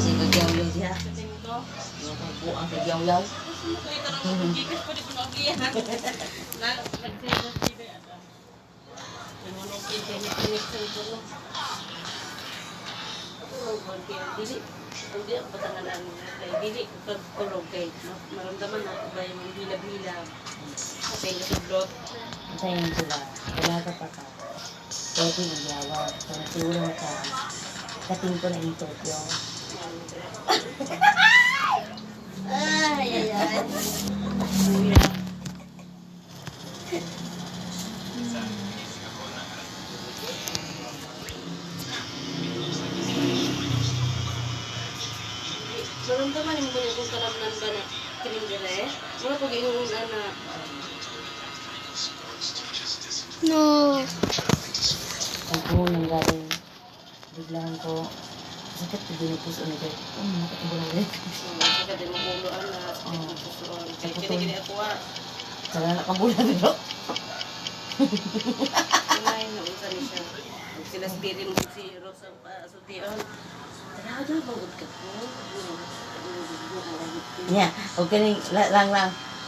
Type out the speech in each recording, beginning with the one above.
Nagagyaw-yaw siya. Yung buang kagyaw-yaw. Hindi ang patanganan kay dili pagkulog kay maramdaman natin ba yung bila-bila kasi yung sublot. Antayin sila. Wala ka pa ka. Pwede magyawa. Kung siguro maka kating ko na intot yung Ay, ay, ay. Maramdaman mo niya kung kalamnan ba na kinindire? Muna pag yung na No. ang po nang galing. Biglaan ko. Sakit ko binupos ulit. Nakatubo lang ulit. Saka din maguluan na susuon. Kaya kinigili ako Kaya nakabula dito. kumain na unsa ni siya. Sila spirin mo si Rosa Sutian. Talaga bangod ka po. Niya, huwag ka rin, lang.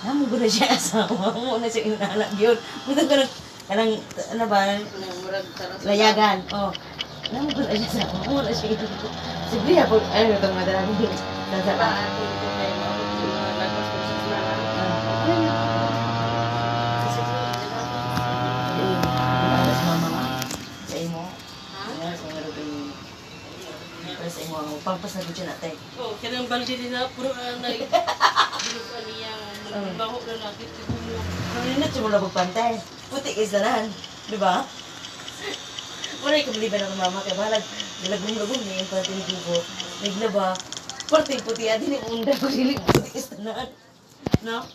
Namun ko na siya asawa. Muna siya inanak yun. Muna ka kanang, ano ba, layagan. Oh. Namun ko na siya asawa. Muna siya inanak. Sige, ako, ano itong madalang sasaka. Pagpasagod siya natin. Oh, kanang balde nila puro na binukan niya baho na lagi siguro. Kanina siya mula pagpantay. Puti isaran. Di ba? Wala yung kabiliban ng mama. Kaya bahalag, nilagong-lagong niya yung pating dugo. Nagla ba? Parting puti. Adi ni unda ko hiling puti isaran. No?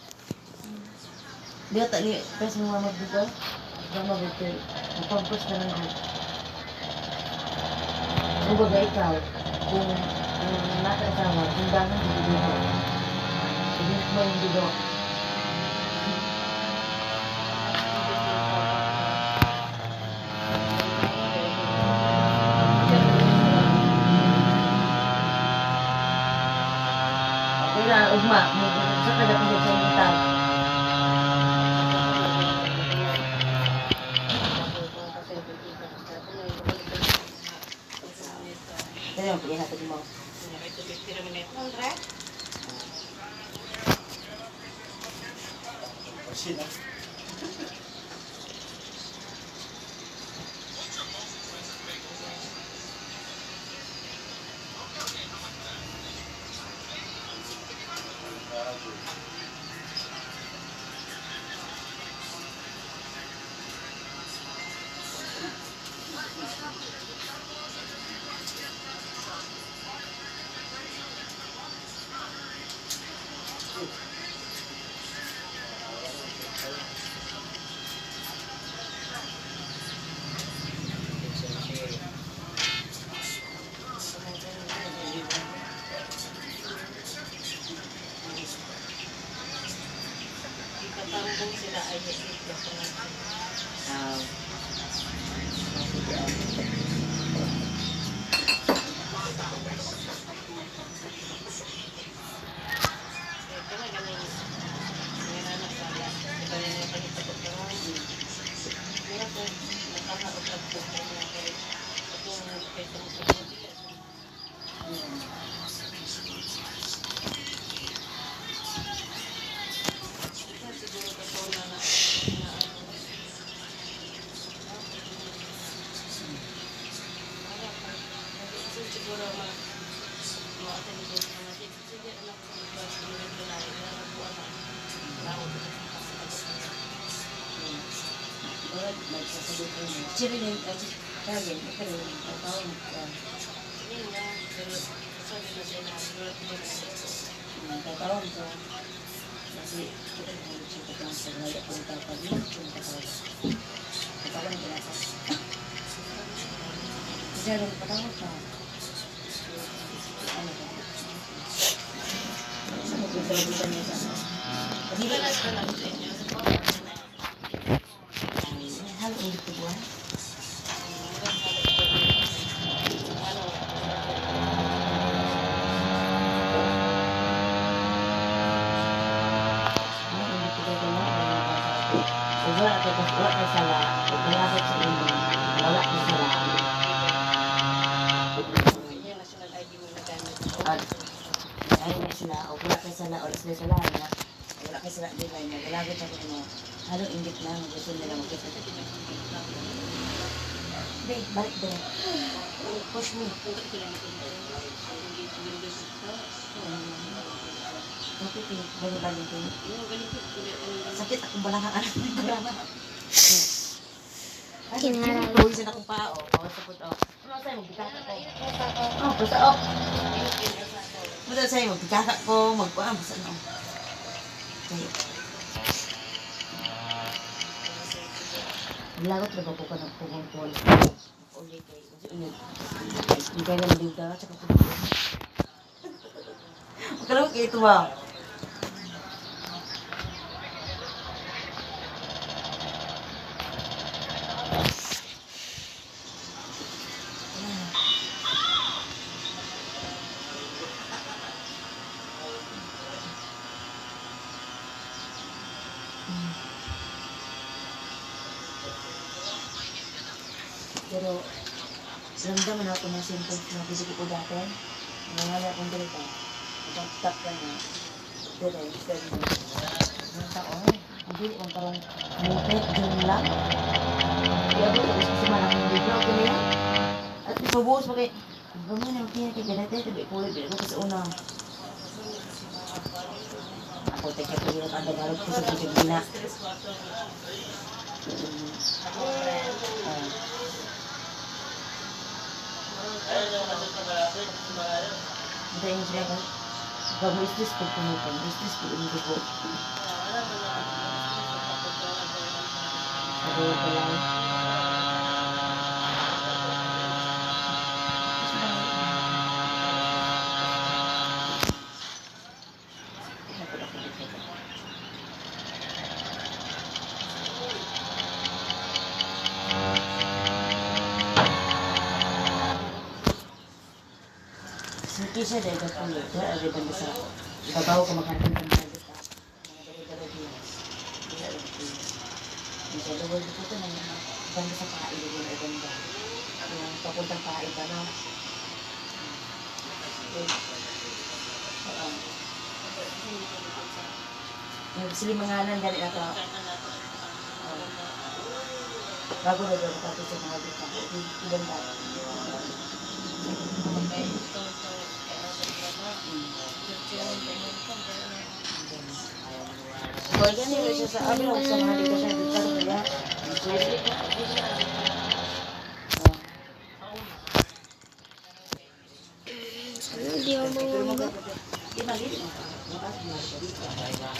Di ata ni pes mo mama dugo. Mama betul. Pagpampas na lang doon. Kung baga ikaw, kung nakasama, kung dami hindi dito. Hindi mo yung dugo. Kaya, ugma, sa kadapit sa inyo tao. Kaya yung paghihatag mo. Ikatambong sila ay higit na siguro magsasagot ko mo. Sirilin, kagin, pero tawag ka. Yun nga, pero sabi na siya na, siguro ko na. Tatawag ka. Kasi kita na siya katawag sa gaya kung tapag yun, kung tatawag. Tatawag ka nasa. Kasi rin patawag ka. Ano ka? Sa magpapalagutan niya sa ano? Hindi ba lang sa inyo? Sa papa na. Halo ulit ko buwan. Wala ka kasi wala ka sala. Pagkalapit sa imo, wala ka sala. Yung national ID mo na gamit. At ay na sila, o wala ka sala, o sila sala na. Wala ka sala din ay nagalagit ako mo. Halong inggit na, gusto nila magkita. Babe, balik din. Push me. Bakit eh? Balik din. Sakit akong balakang anak ng kurama. Kinarang. Pawisan akong pao. Pawasapot ako. Ano sa'yo? Magbikaka ko. Oh, basta ako. Basta sa'yo? Magbikaka ko. Magpaan. Basta ako. Okay. Lagot na ba ko ka ng pumungkol? Uli kay. Hindi kayo lang din ka. Tsaka pumungkol. Magkalawag kayo ito ba? Pero, ramdaman ako ng symptoms na bisip ko dati. Nangyari akong dirita. Pag-tap ka na. Dire, sabi mo. Ang taon. Hindi, ang parang mupit, dyan lang. Kaya ako, tapos kasi malang yung video. Okay na yan. At ipabuhos pa kay, ang gamay na magkina kay ganate. Tabi ko, hindi ko kasi una. Ako, teka ko yung adagarot ko sa bisip gina. Hindi yung sila ba? Bago is-stress pag pumupan. Is-stress pag umupo po. Sabi ko lang. Siki siya dahil ka pulo. Kaya ari banda sa ibabaw ko maghanap ng banda sa mga dalawa din. Kaya ari ko. Hindi siya dawal dito ito na banda sa pail din ay banda. Yung papuntang pail pa na. Yung silimanganan dali na ito. Bago na daw tapos sa mga dito. Ibanda. Kaya ganyan siya sa amin sa mga dito siya dito kaya. Hindi ako mawala.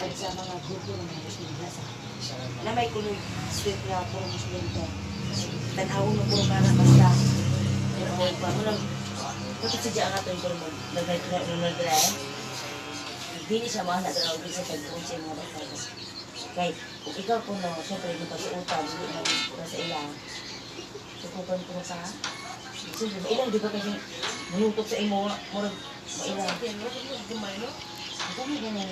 At sa mga grupo ng mga Muslim na may kulong sweet na puro Muslim ka. Tanawin mo puro ka na basta. Pero pa mo lang. Bakit sadya nga ito yung nagdala? Hindi siya mahal na doon sa pagpunod sa mga bata. Kaya kung ikaw po no, siyempre hindi pa sa utang, hindi na sa ilang. Sukupan ko na sa siyempre, ilang di ba kasi manutok sa imo, mailang. Ito mo ganyan.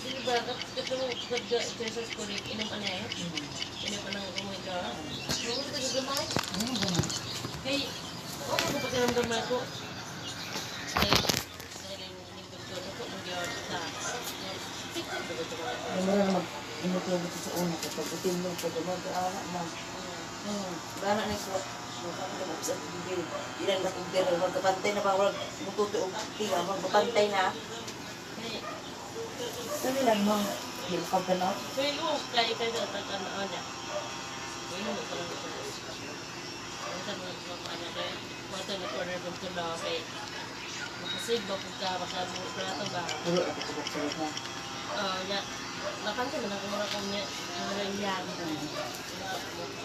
Hindi ba, katulong pag-exercise ko rin, inom ka na eh? Inom ka ng umuwi ka? Ano ka gagamay? Ano mo ganyan? Kaya, ako ko pakiramdamay ko. Dahil yung doktor ko, mag-iwag sa Ay mo na mag-inutulog ito sa una kapag utin mo, pag mag-awa na. Bana na ito. Ilan na kong pero magkapantay na ba? Magtutuog tiga, magkapantay na. Sabi lang mo, hindi mo pagkanot. Pero yung kaya ka sa tatanaan niya. Inom mo parang ito. Ang sa mga ano kaya, mga nag-order kong tulaw kay makasig ba kung ka, makaburo ka na ito ba? Puro ako kubok-subok na. Ya, napansin mo na kung mura kong niya, mura yung yan.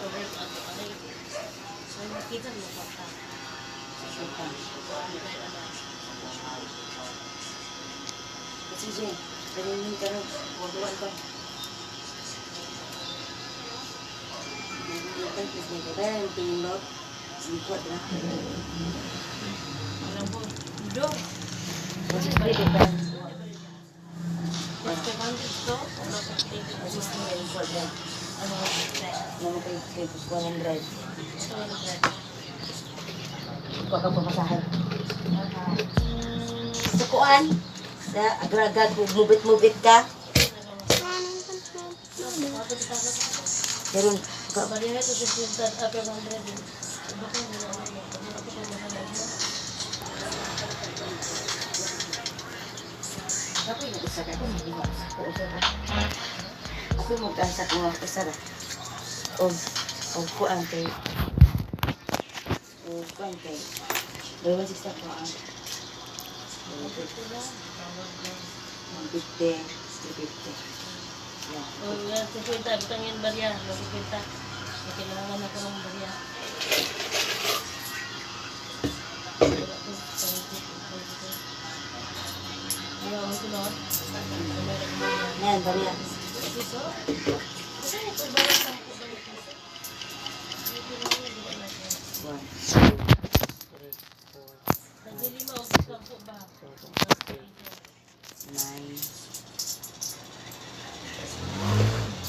Order ko ato, ano yun? So, nakita mo pa ka. Sultan. Ano kaya ano? Kasi Jen, ganyan ka rin. Kuwaduan ka. Nangyayatan, please may kaya yung tingin singkot na. Alam ko, do. Kasi pwede ka. Just 500 to? Ano sa plate? Kasi singkot na. Ano sa plate? Naman kay 100. 200. Ikaw ka pumasahan. Sa kuan, sa agragag, mubit-mubit ka. Meron, Balihan ito sa pintan, 500. Baka mo na ano, ako pa mahalag mo. ako yung isa ka, kung hindi mo ako isa ka. Ako yung magkasa ko ang isa na. O kuan kay, Bawa si sa kuan. Ang bigte, bigte. Yan. Oh, yan, 50. Butang yan, barya. 50. May kailangan ako ng barya. Ayaw mo sunod. Yan, bariya. Piso? Kasi ito, barya 10 balik piso. One, Nagdili mo, 10 ba? 9.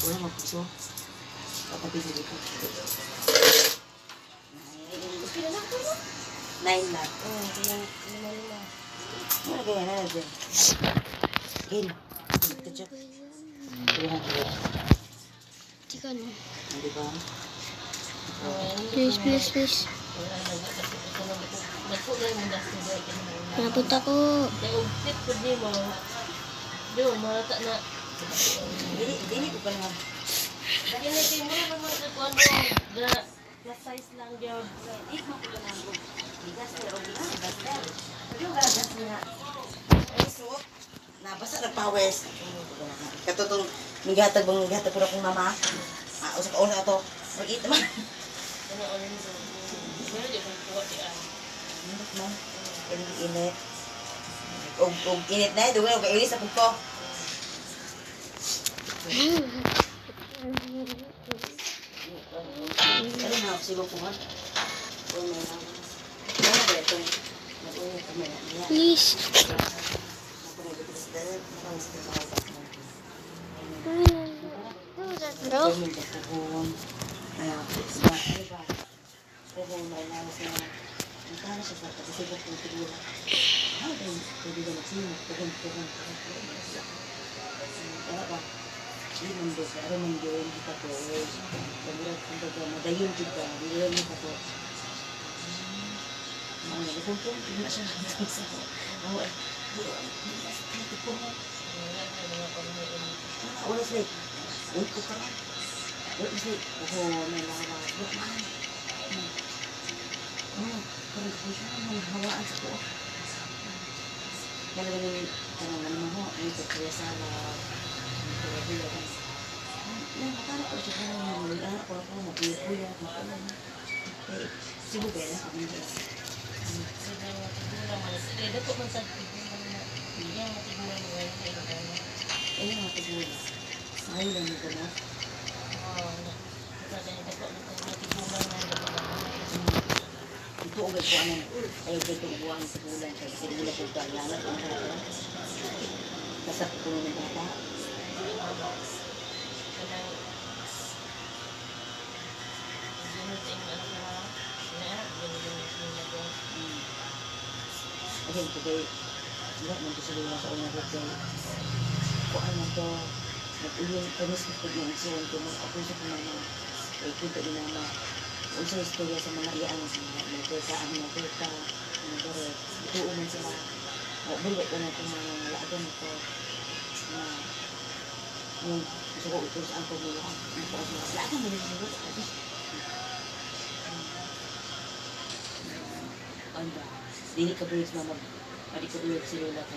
Wala mo piso. Kapatid dito. 9 lang. Oo, kaya lima. Wala kaya na dyan. Game. Ketchup. 300. Chicken. Di ba? Please, please, please. Napot ako. Kaya ugtit po di mo. Di mo, marata na. Dili ko pa naman. Kaya natin mo naman mga kakuan mo. Plus size lang yun. Dili mo ko lang ang group. Bigas na o bigas. Bigas na. Pero yung gagas niya. Ay, suot. Nabasa ng pawes. Katutong naghatag bang naghatag ko na kong mama. Usap ka una ito. Mag-eat naman. Ano ulit mo? Meron di kong kuha di ay. Init mo. Init. Og init na eh. Dugay, kailis sa pagko. Ano na ako siguro kung ano? Kung may naman. Ano ba ito? Nag-uwi ka may naman. Please. Bro. Wala sila. Wait ko ka lang. Wait sila. Oo, may lawa. Wait man. Parang ko siya may hawaan sa ko. Kaya lang yung tanongan mo ho. Ay, ito kaya sana. Kaya bila ka. Nakatara ko siya kaya nga. May anak ko ako. Nabuya. Sibo ba yan? Kami ba? Sige, matigulang man. Sige, dako man sa tigulang na. Yan, matigulang mo. Yan, kayo na. Ayun mga tigulang. Ayaw lang yung gano'n. Oo, dako man sa matigulang na. Ito agad ko ano, ayaw ko itong buwang sa bulan kasi hindi na po kailangan ang kaya. Kasap ko ng bata. Kanang ginuting ano ka ha? Ginuting Kasi ito kay, lahat ng kasalunan sa unang hotel. Kung ano to, nag-uyon, kamis ko ng isuwan ko, ako sa kumama, kay kunta din nama, kung sa istorya sa mga iyaan sa mga nagkita, ang nagkita, ito uman sila, bulit ko na itong mga laagan ito, na, yung gusto ko ito sa angkog nila, laagan mo nila siguro, kuan ba? Dili ka birds mama. Padi ka birds si Lola kay